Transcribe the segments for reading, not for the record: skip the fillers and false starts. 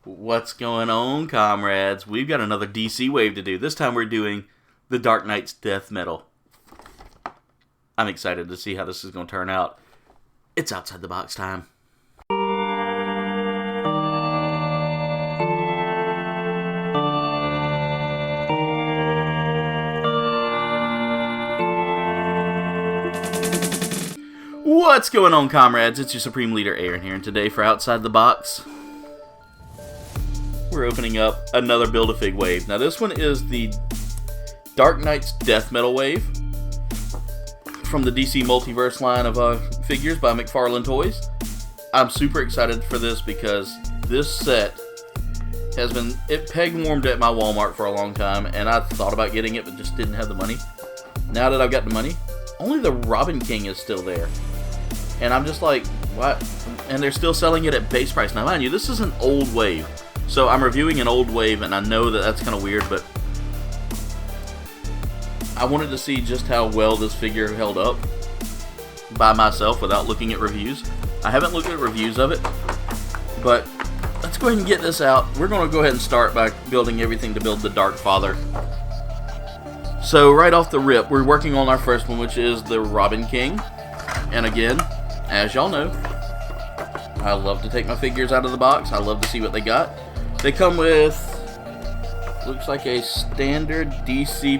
What's going on, comrades? We've got another DC wave to do. This time we're doing the Dark Knight's Death Metal. I'm excited to see how this is going to turn out. It's outside the box time. What's going on, comrades? It's your Supreme Leader Aaron here, and today for Outside the Box, we're opening up another Build-A-Fig wave. Now this one is the Dark Knight's Death Metal wave from the DC Multiverse line of figures by McFarlane Toys. I'm super excited for this because this set has been peg-warmed at my Walmart for a long time, and I thought about getting it but just didn't have the money. Now that I've got the money, only the Robin King is still there. And I'm just like, what? And they're still selling it at base price. Now mind you, this is an old wave. So I'm reviewing an old wave, and I know that that's kind of weird, but I wanted to see just how well this figure held up by myself without looking at reviews. I haven't looked at reviews of it, but let's go ahead and get this out. We're going to go ahead and start by building everything to build the Dark Father. So right off the rip, we're working on our first one, which is the Robin King. And again, as y'all know, I love to take my figures out of the box. I love to see what they got. They come with, looks like a standard DC,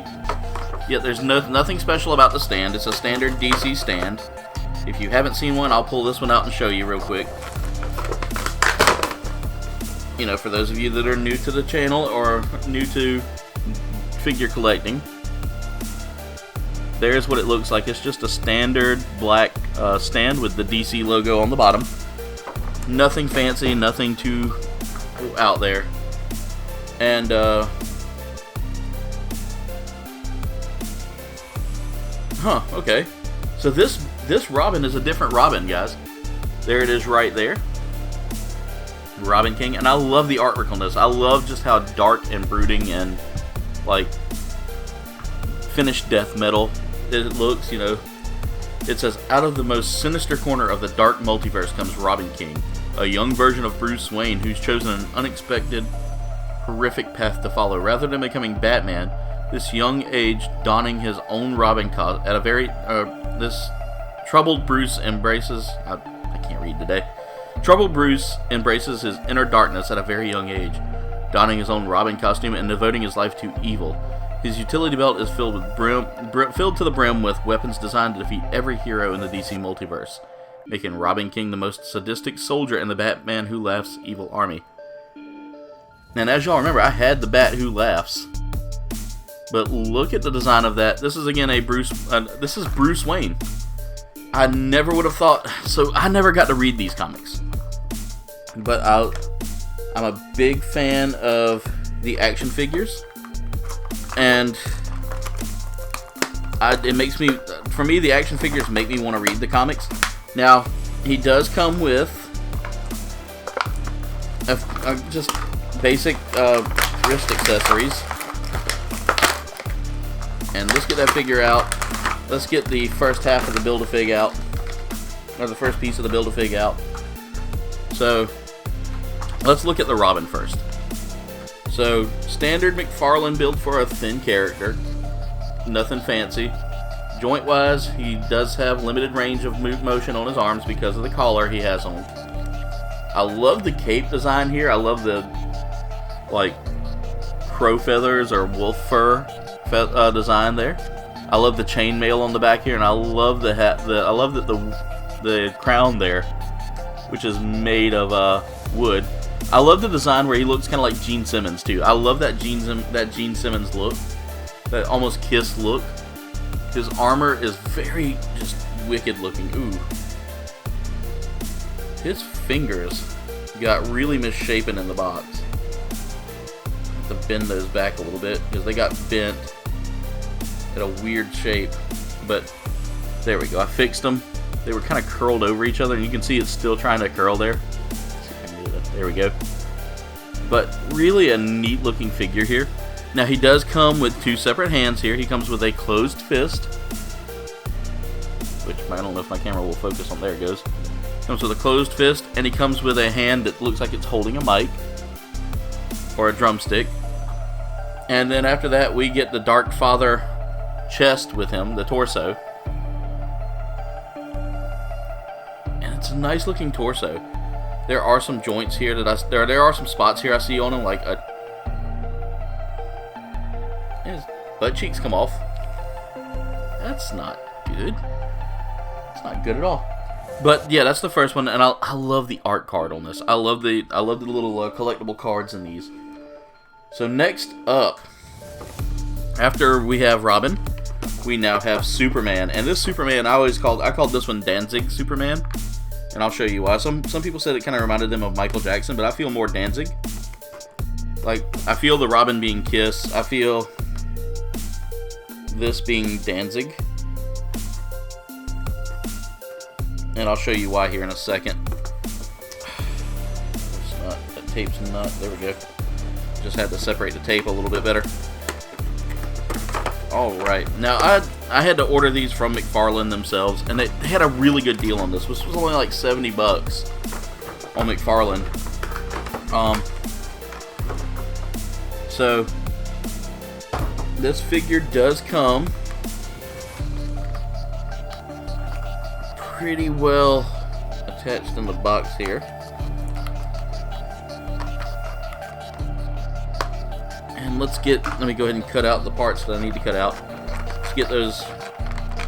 yet there's nothing special about the stand. It's a standard DC stand. If you haven't seen one, I'll pull this one out and show you real quick. You know, for those of you that are new to the channel or new to figure collecting, there's what it looks like. It's just a standard black stand with the DC logo on the bottom. Nothing fancy, nothing too out there. And okay. So this Robin is a different Robin, guys. There it is right there. Robin King. And I love the artwork on this. I love just how dark and brooding and like finished death metal it looks, you know. It says, out of the most sinister corner of the dark multiverse comes Robin King, a young version of Bruce Wayne who's chosen an unexpected, horrific path to follow. Rather than becoming Batman, this young age donning his own Robin cause at a very, this troubled Bruce embraces, I can't read today. Troubled Bruce embraces his inner darkness at a very young age, donning his own Robin costume and devoting his life to evil. His utility belt is filled to the brim with weapons designed to defeat every hero in the DC multiverse, making Robin King the most sadistic soldier in the Batman Who Laughs evil army. And as y'all remember, I had the Bat Who Laughs, but look at the design of that. This is again this is Bruce Wayne. I never would have thought. So I never got to read these comics, but I'm a big fan of the action figures. And it makes me, for me, the action figures make me want to read the comics. Now, he does come with just basic wrist accessories. And let's get that figure out. Let's get the first half of the Build-A-Fig out, or the first piece of the Build-A-Fig out. So, let's look at the Robin first. So, standard McFarlane build for a thin character. Nothing fancy. Joint-wise, he does have limited range of motion on his arms because of the collar he has on. I love the cape design here. I love the, like, crow feathers or wolf fur design there. I love the chainmail on the back here, and I love the hat. I love that the crown there, which is made of wood. I love the design where he looks kind of like Gene Simmons too. I love that Gene Simmons look, that almost Kiss look. His armor is very just wicked looking. Ooh, his fingers got really misshapen in the box. I have to bend those back a little bit because they got bent in a weird shape. But there we go. I fixed them. They were kind of curled over each other, and you can see it's still trying to curl there. There we go. But really a neat looking figure here. Now he does come with two separate hands here. He comes with a closed fist, which I don't know if my camera will focus on. There it goes. Comes with a closed fist, and he comes with a hand that looks like it's holding a mic. or a drumstick. And then after that, we get the Dark Father chest with him, the torso. And it's a nice looking torso. There are some joints here that there are some spots here I see on him, like his butt cheeks come off. That's not good. It's not good at all. But yeah, that's the first one, and I love the art card on this. I love the little collectible cards in these. So next up, after we have Robin, we now have Superman, and this Superman I called this one Danzig Superman, and I'll show you why. Some people said it kind of reminded them of Michael Jackson, but I feel more Danzig. Like, I feel the Robin being Kiss. I feel this being Danzig. And I'll show you why here in a second. That tape's not. There we go. Just had to separate the tape a little bit better. Alright. Now, I had to order these from McFarlane themselves, and they had a really good deal on this. This was only like $70 on McFarlane. So, this figure does come pretty well attached in the box here. And let me go ahead and cut out the parts that I need to cut out. Let's get those, I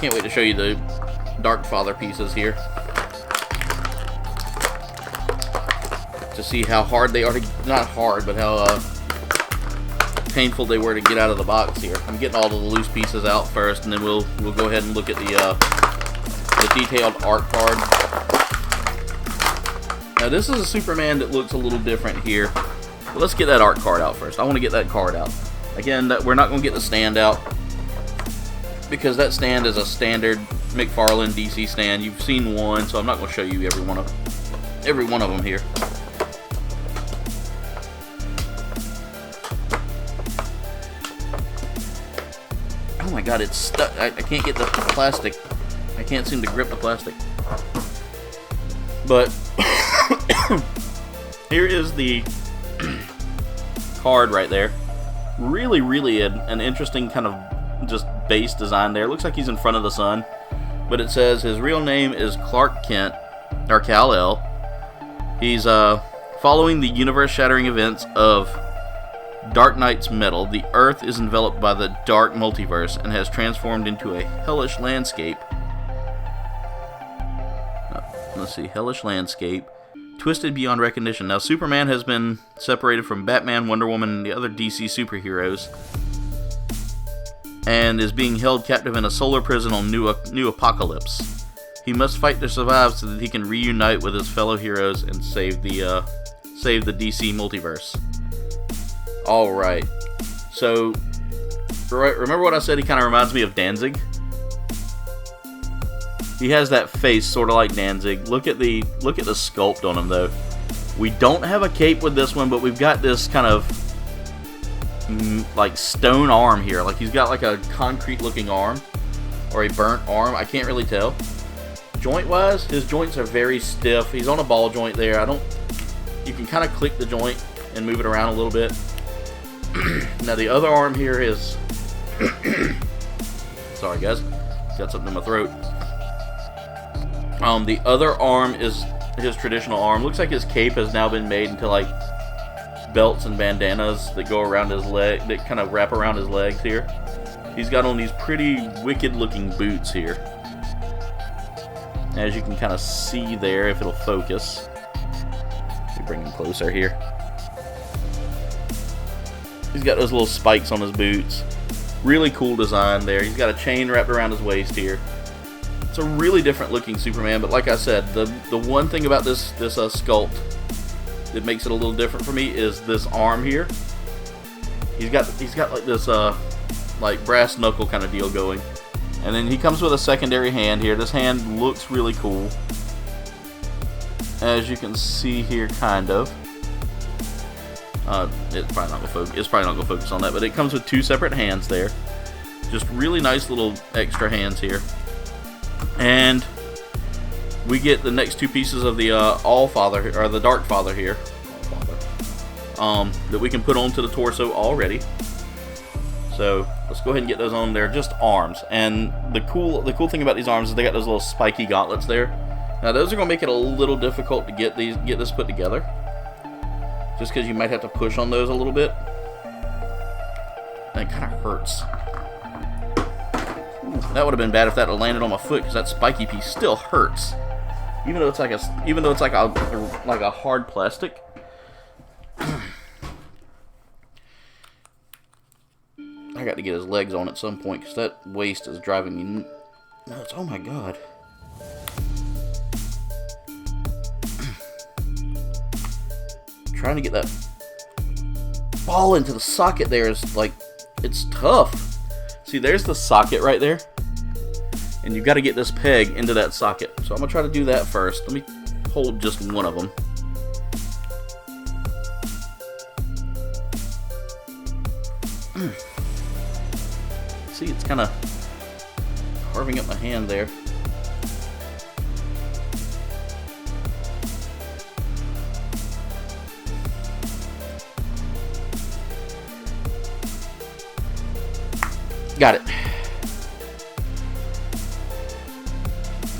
can't wait to show you the Dark Father pieces here. To see how hard they are to, not hard, but how painful they were to get out of the box here. I'm getting all of the loose pieces out first, and then we'll go ahead and look at the detailed art card. Now this is a Superman that looks a little different here. But let's get that art card out first. I want to get that card out. Again, we're not going to get the stand out, because that stand is a standard McFarlane DC stand. You've seen one, so I'm not going to show you every one of them here. Oh my god, it's stuck. I can't get the plastic. I can't seem to grip the plastic. But here is the card right there. Really an interesting kind of just base design there. Looks like he's in front of the sun, but it says his real name is Clark Kent, or Kal-El. He's following the universe-shattering events of Dark Knight's metal. The Earth is enveloped by the dark multiverse and has transformed into a hellish landscape. Let's see, hellish landscape. Twisted beyond recognition. Now, Superman has been separated from Batman, Wonder Woman, and the other DC superheroes, and is being held captive in a solar prison on New Apocalypse. He must fight to survive so that he can reunite with his fellow heroes and save the DC multiverse. Alright. So, remember what I said? He kind of reminds me of Danzig? He has that face sort of like Danzig. Look at the sculpt on him, though. We don't have a cape with this one, but we've got this kind of like stone arm here. Like he's got like a concrete looking arm, or a burnt arm. I can't really tell. Joint wise, his joints are very stiff. He's on a ball joint there. You can kind of click the joint and move it around a little bit. Now the other arm here is sorry guys, got something in my throat. The other arm is his traditional arm. Looks like his cape has now been made into like belts and bandanas that go around his leg, that kind of wrap around his legs here. He's got on these pretty wicked looking boots here, as you can kind of see there if it'll focus. Let me bring him closer here. He's got those little spikes on his boots. Really cool design there. He's got a chain wrapped around his waist here. It's a really different looking Superman, but like I said, the one thing about this sculpt that makes it a little different for me is this arm here. He's got like this like brass knuckle kind of deal going, and then he comes with a secondary hand here. This hand looks really cool, as you can see here, kind of. It's probably not gonna focus on that, but it comes with two separate hands there. Just really nice little extra hands here. And we get the next two pieces of the All-Father, or the Dark Father here. that we can put onto the torso already. So let's go ahead and get those on there. Just arms, and the cool thing about these arms is they got those little spiky gauntlets there. Now those are going to make it a little difficult to get this put together, just because you might have to push on those a little bit. And it kind of hurts. That would have been bad if that had landed on my foot, because that spiky piece still hurts, even though it's like a hard plastic. I got to get his legs on at some point, because that waist is driving me nuts. Oh my god. Trying to get that ball into the socket there is like, it's tough. See, there's the socket right there, and you've got to get this peg into that socket. So I'm gonna try to do that first. Let me hold just one of them. See, it's kind of carving up my hand there. Got it.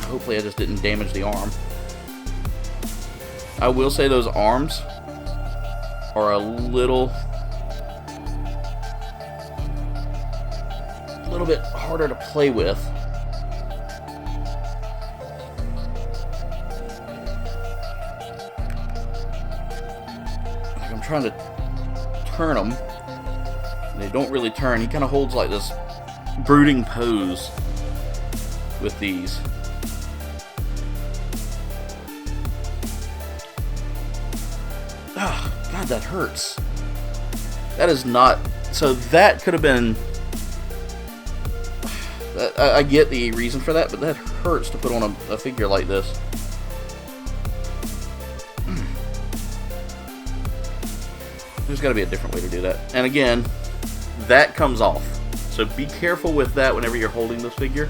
Hopefully I just didn't damage the arm. I will say those arms are a little bit harder to play with. Like, I'm trying to turn them. They don't really turn. He kind of holds like this brooding pose with these. Ah, God, that hurts. That is not... So that could have been... I get the reason for that, but that hurts to put on a figure like this. There's got to be a different way to do that. And again, that comes off. So be careful with that whenever you're holding this figure,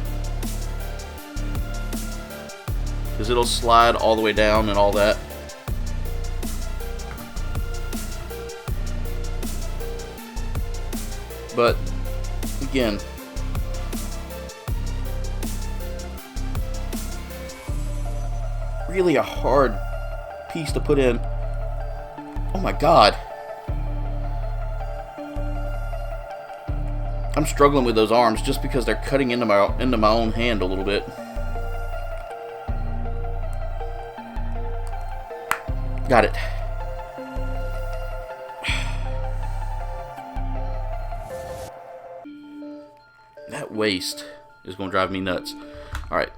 because it'll slide all the way down and all that. But again, really a hard piece to put in. Oh my god. I'm struggling with those arms just because they're cutting into my own hand a little bit. Got it. That waist is going to drive me nuts. Alright.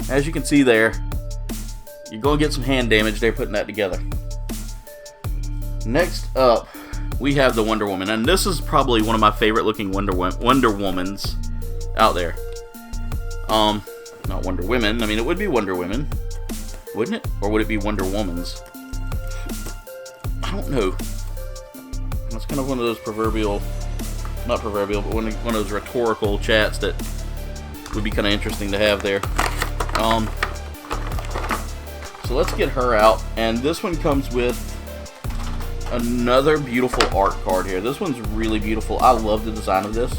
As you can see there, you're going to get some hand damage there putting that together. Next up, we have the Wonder Woman, and this is probably one of my favorite looking Wonder Womans out there. Not Wonder Women. I mean, it would be Wonder Women, wouldn't it? Or would it be Wonder Woman's? I don't know. That's kind of one of those not proverbial, but one of those rhetorical chats that would be kind of interesting to have there. So let's get her out, and this one comes with another beautiful art card here. This one's really beautiful. I love the design of this.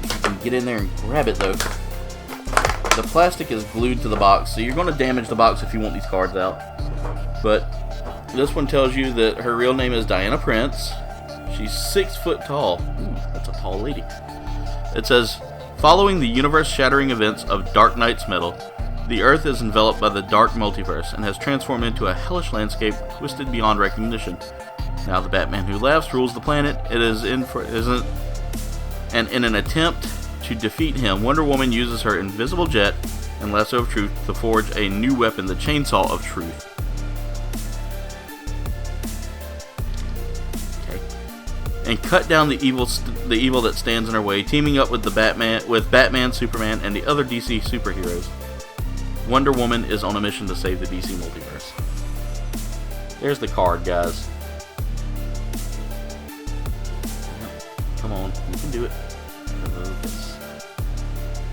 You can get in there and grab it though. The plastic is glued to the box, so you're going to damage the box if you want these cards out. But this one tells you that her real name is Diana Prince. She's 6 foot tall. Ooh, that's a tall lady. It says, following the universe-shattering events of Dark Knight's Metal, the Earth is enveloped by the dark multiverse and has transformed into a hellish landscape twisted beyond recognition. Now the Batman who laughs rules the planet. And in an attempt to defeat him, Wonder Woman uses her invisible jet and lasso of truth to forge a new weapon, the Chainsaw of Truth. Okay. And cut down the evil that stands in her way, teaming up with Batman, Superman, and the other DC superheroes. Wonder Woman is on a mission to save the DC Multiverse. There's the card, guys. Come on, you can do it.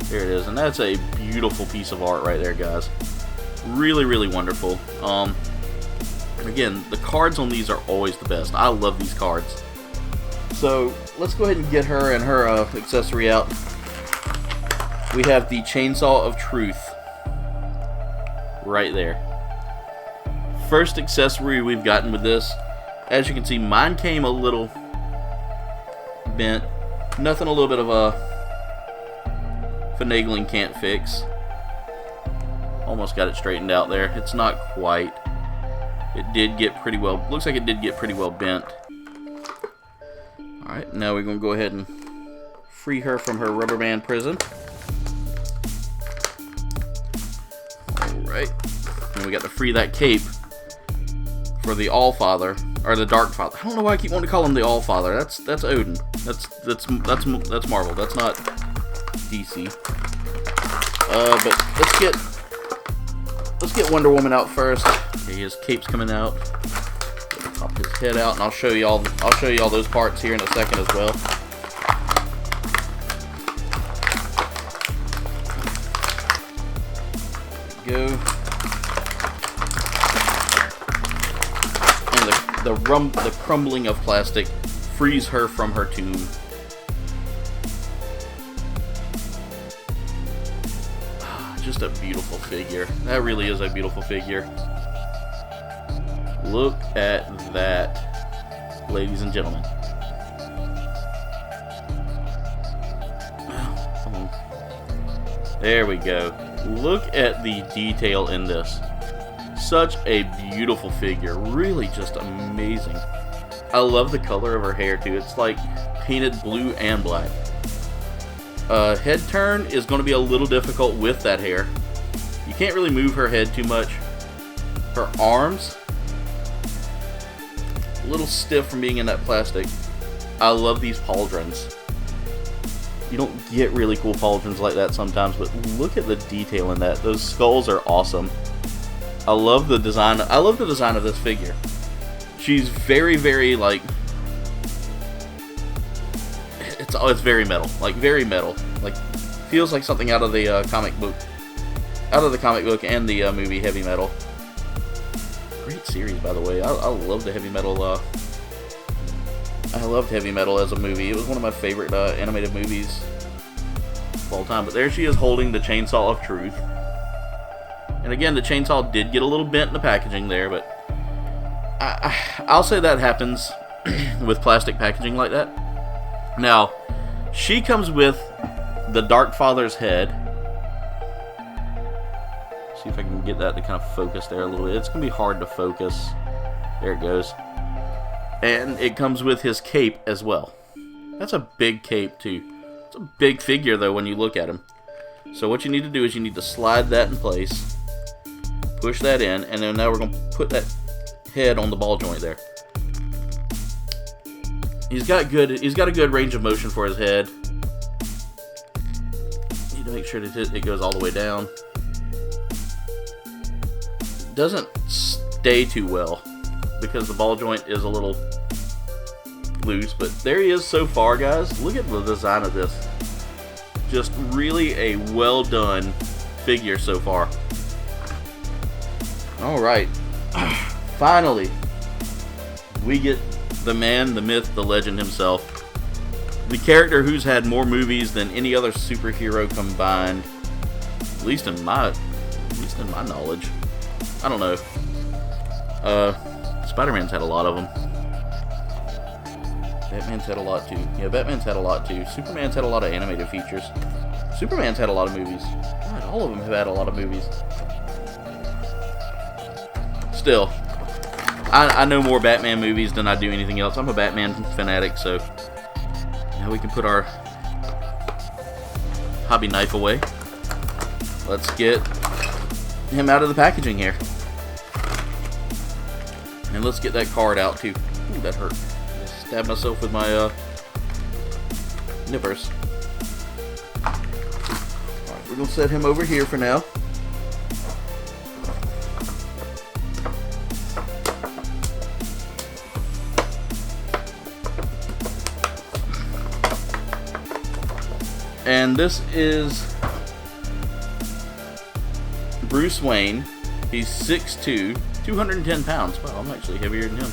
There it is, and that's a beautiful piece of art right there, guys. Really, really wonderful. Again, the cards on these are always the best. I love these cards. So let's go ahead and get her and her accessory out. We have the Chainsaw of Truth right there. First accessory we've gotten with this. As you can see, mine came a little bent. Nothing a little bit of a finagling can't fix. Almost got it straightened out there. It's not quite. It did get pretty well, looks like it did get pretty well bent. Alright, now we're going to go ahead and free her from her rubber band prison. Alright, and we got to free that cape for the All-Father, or the Dark Father. I don't know why I keep wanting to call him the All-Father. That's Odin. That's Marvel. That's not DC. But let's get Wonder Woman out first. Okay, his cape's coming out. Pop his head out, and I'll show you all those parts here in a second as well. There we go. And the crumbling of plastic frees her from her tomb. Just a beautiful figure. That really is a beautiful figure. Look at that, ladies and gentlemen. There we go. Look at the detail in this. Such a beautiful figure. Really just amazing. I love the color of her hair too. It's like painted blue and black. Head turn is going to be a little difficult with that hair. You can't really move her head too much. Her arms, a little stiff from being in that plastic. I love these pauldrons. You don't get really cool pauldrons like that sometimes, but look at the detail in that. Those skulls are awesome. I love the design. I love the design of this figure. She's very, very like. It's very metal, like very metal. Like feels like something out of the comic book, and the movie Heavy Metal. Great series, by the way. I love the Heavy Metal. I loved Heavy Metal as a movie. It was one of my favorite animated movies of all time. But there she is holding the Chainsaw of Truth. And again, the chainsaw did get a little bent in the packaging there, but I'll say that happens with plastic packaging like that. Now, she comes with the Dark Father's head. See if I can get that to kind of focus there a little bit. It's going to be hard to focus. There it goes. And it comes with his cape as well. That's a big cape too. It's a big figure though when you look at him. So what you need to do is you need to slide that in place. Push that in, and then now we're going to put that head on the ball joint there. He's got a good range of motion for his head. Need to make sure that it goes all the way down. It doesn't stay too well because the ball joint is a little loose, but there he is so far, guys. Look at the design of this. Just really a well done figure so far. Alright, finally, we get the man, the myth, the legend himself. The character who's had more movies than any other superhero combined. At least in my knowledge. I don't know. Spider-Man's had a lot of them. Batman's had a lot too. Yeah, Batman's had a lot too. Superman's had a lot of animated features. Superman's had a lot of movies. God, all of them have had a lot of movies. Still, I know more Batman movies than I do anything else. I'm a Batman fanatic, so now we can put our hobby knife away. Let's get him out of the packaging here. And let's get that card out too. Ooh, that hurt. I stabbed myself with my nippers. Alright, we're going to set him over here for now. And this is Bruce Wayne He's 6'2", 210 pounds. Wow, I'm actually heavier than him.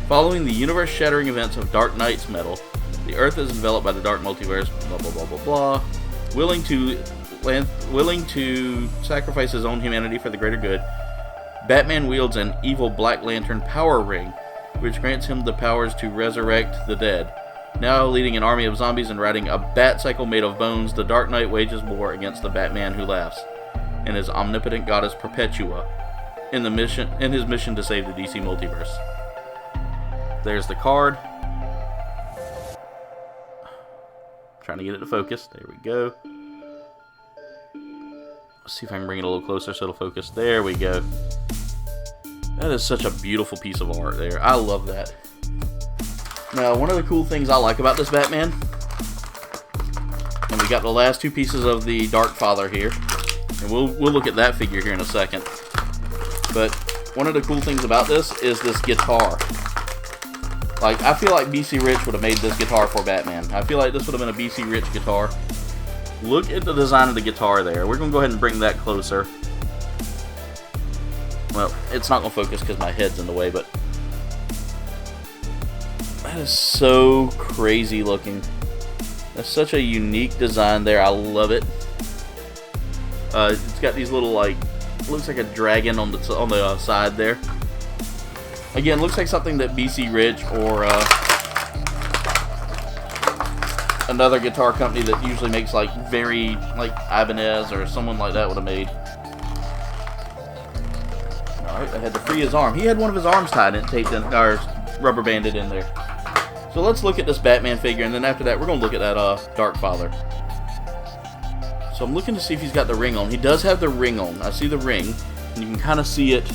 Following the universe-shattering events of Dark Knight's metal, the Earth is enveloped by the Dark Multiverse, blah blah blah blah blah. Willing to sacrifice his own humanity for the greater good, Batman wields an evil Black Lantern power ring, which grants him the powers to resurrect the dead. Now leading an army of zombies and riding a bat cycle made of bones, the Dark Knight wages war against the Batman who laughs and his omnipotent goddess Perpetua in his mission to save the DC Multiverse. There's the card. Trying to get it to focus. There we go. Let's see if I can bring it a little closer so it'll focus. There we go. That is such a beautiful piece of art there. I love that. Now, one of the cool things I like about this Batman, and we got the last two pieces of the Dark Father here, and we'll look at that figure here in a second. But one of the cool things about this is this guitar. Like, I feel like BC Rich would have made this guitar for Batman. I feel like this would have been a BC Rich guitar. Look at the design of the guitar there. We're going to go ahead and bring that closer. Well, it's not going to focus because my head's in the way, but that is so crazy looking. That's such a unique design there. I love it. It's got these little, like, looks like a dragon on the side there. Again, looks like something that BC Rich or another guitar company that usually makes like Ibanez or someone like that would have made. Alright, I had to free his arm. He had one of his arms tied and taped in, or rubber banded in there. So let's look at this Batman figure, and then after that we're going to look at that Dark Father. So I'm looking to see if he's got the ring on. He does have the ring on. I see the ring, and you can kind of see it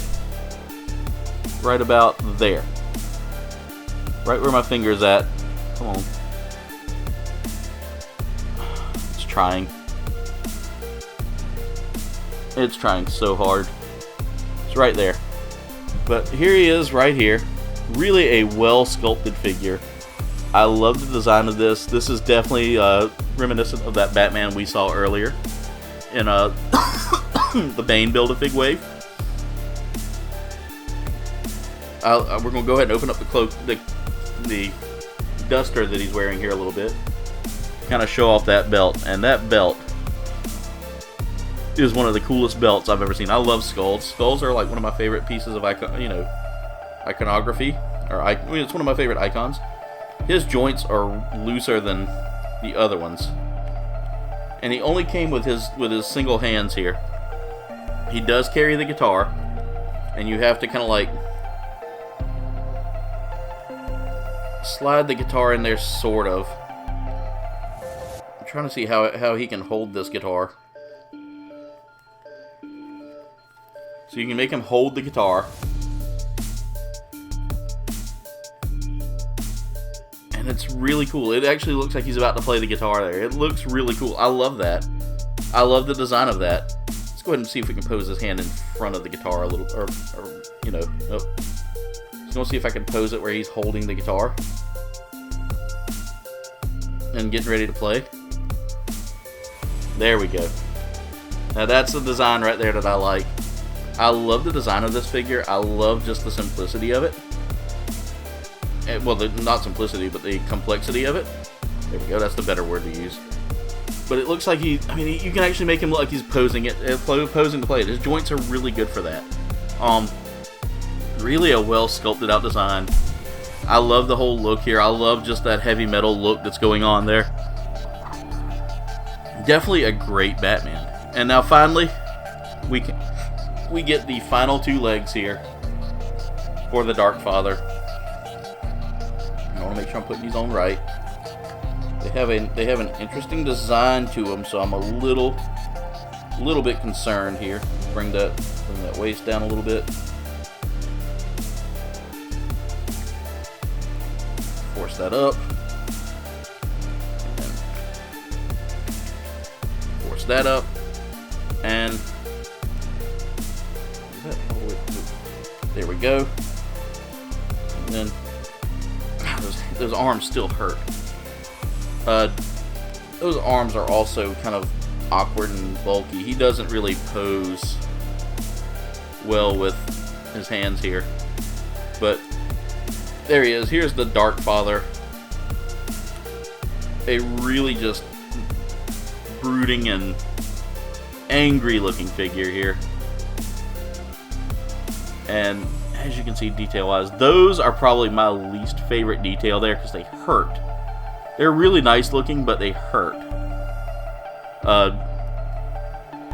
right about there. Right where my finger is at. Come on. It's trying. It's trying so hard. It's right there. But here he is right here. Really a well sculpted figure. I love the design of this. This is definitely reminiscent of that Batman we saw earlier in the Bane Build-A-Fig wave. We're going to go ahead and open up the cloak, the duster that he's wearing here a little bit. Kind of show off that belt. And that belt is one of the coolest belts I've ever seen. I love skulls. Skulls are like one of my favorite pieces of iconography. It's one of my favorite icons. His joints are looser than the other ones. And he only came with his single hands here. He does carry the guitar. And you have to kind of like slide the guitar in there, sort of. I'm trying to see how he can hold this guitar. So you can make him hold the guitar. And it's really cool. It actually looks like he's about to play the guitar there. It looks really cool. I love that. I love the design of that. Let's go ahead and see if we can pose his hand in front of the guitar a little, nope. Just gonna see if I can pose it where he's holding the guitar and getting ready to play. There we go. Now that's the design right there that I like. I love the design of this figure. I love just the simplicity of it. Well, not simplicity, but the complexity of it. There we go. That's the better word to use. But it looks like you can actually make him look like he's posing to play it. His joints are really good for that. Really a well sculpted out design. I love the whole look here. I love just that heavy metal look that's going on there. Definitely a great Batman. And now finally, we get the final two legs here for the Dark Father. I want to make sure I'm putting these on right. They have an interesting design to them, so I'm a little bit concerned here. Bring that waist down a little bit. Force that up. And force that up. And there we go. And then those arms still hurt. Those arms are also kind of awkward and bulky. He doesn't really pose well with his hands here. But there he is. Here's the Dark Father. A really just brooding and angry looking figure here. And as you can see, detail wise, those are probably my least favorite detail there because they hurt. They're really nice looking, but they hurt.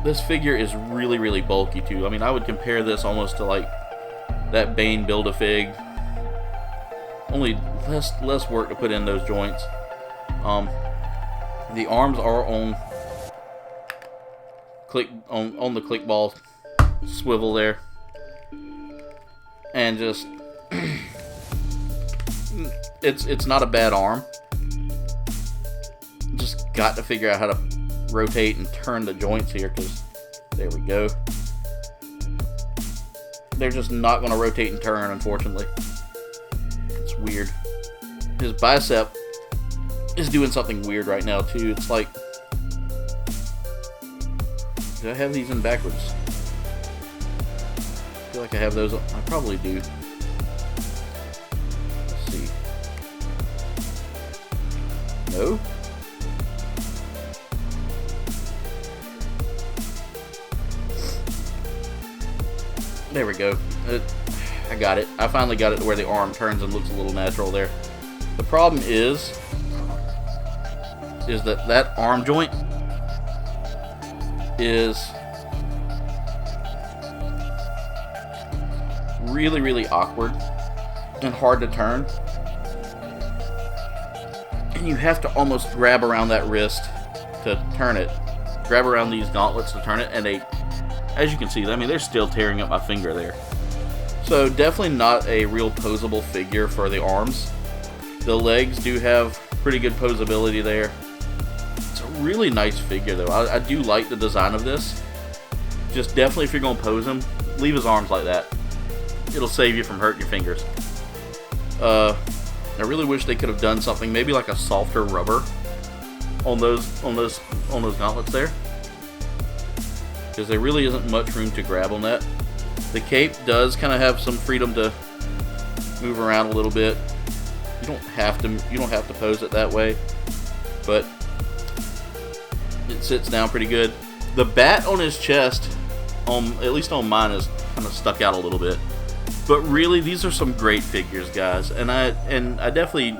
This figure is really, really bulky too. I mean, I would compare this almost to like that Bane Build-A-Fig. Only less work to put in those joints. The arms are on the click ball swivel there, and just it's not a bad arm. Just got to figure out how to rotate and turn the joints here, because there we go. They're just not going to rotate and turn, unfortunately. It's weird. His bicep is doing something weird right now too. It's like, do I have these in backwards? I feel like I have those. I probably do. Let's see. No? There we go. I got it. I finally got it to where the arm turns and looks a little natural there. The problem is that arm joint is really, really awkward and hard to turn. And you have to almost grab around that wrist to turn it. Grab around these gauntlets to turn it, and they, as you can see, I mean, they're still tearing up my finger there. So definitely not a real posable figure for the arms. The legs do have pretty good posability there. It's a really nice figure though. I do like the design of this. Just definitely, if you're going to pose him, leave his arms like that. It'll save you from hurting your fingers. I really wish they could have done something, maybe like a softer rubber on those gauntlets there, because there really isn't much room to grab on that. The cape does kind of have some freedom to move around a little bit. You don't have to pose it that way, but it sits down pretty good. The bat on his chest, at least on mine, is kind of stuck out a little bit. But really, these are some great figures, guys, and I definitely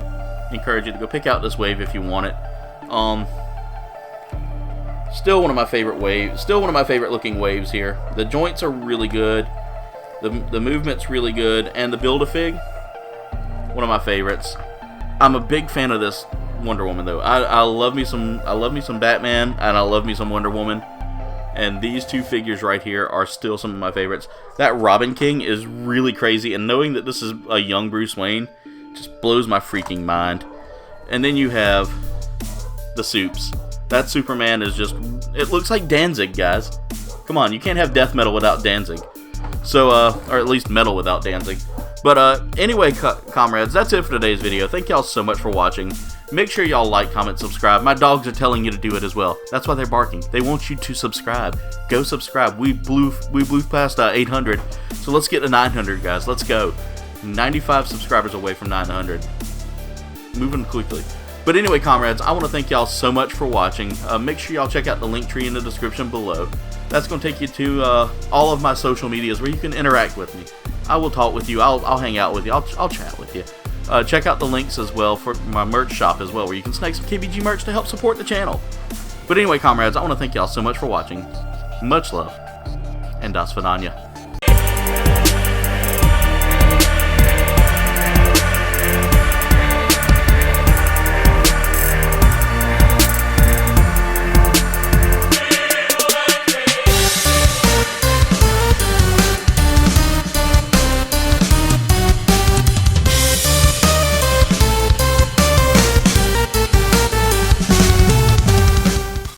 encourage you to go pick out this wave if you want it. Still one of my favorite waves. Still one of my favorite looking waves here. The joints are really good. The movement's really good, and the Build-A-Fig, one of my favorites. I'm a big fan of this Wonder Woman though. I love me some Batman, and I love me some Wonder Woman. And these two figures right here are still some of my favorites. That Robin King is really crazy, and knowing that this is a young Bruce Wayne just blows my freaking mind. And then you have the Supes. That Superman is just, it looks like Danzig, guys. Come on, you can't have death metal without Danzig. So, or at least metal without Danzig. But anyway, comrades, that's it for today's video. Thank y'all so much for watching. Make sure y'all like, comment, subscribe. My dogs are telling you to do it as well. That's why they're barking. They want you to subscribe. Go subscribe. We blew past 800. So let's get to 900, guys. Let's go. 95 subscribers away from 900. Moving quickly. But anyway, comrades, I want to thank y'all so much for watching. Make sure y'all check out the link tree in the description below. That's going to take you to all of my social medias where you can interact with me. I will talk with you. I'll hang out with you. I'll chat with you. Check out the links as well for my merch shop as well, where you can snag some KBG merch to help support the channel. But anyway, comrades, I want to thank y'all so much for watching. Much love, and das Vidania.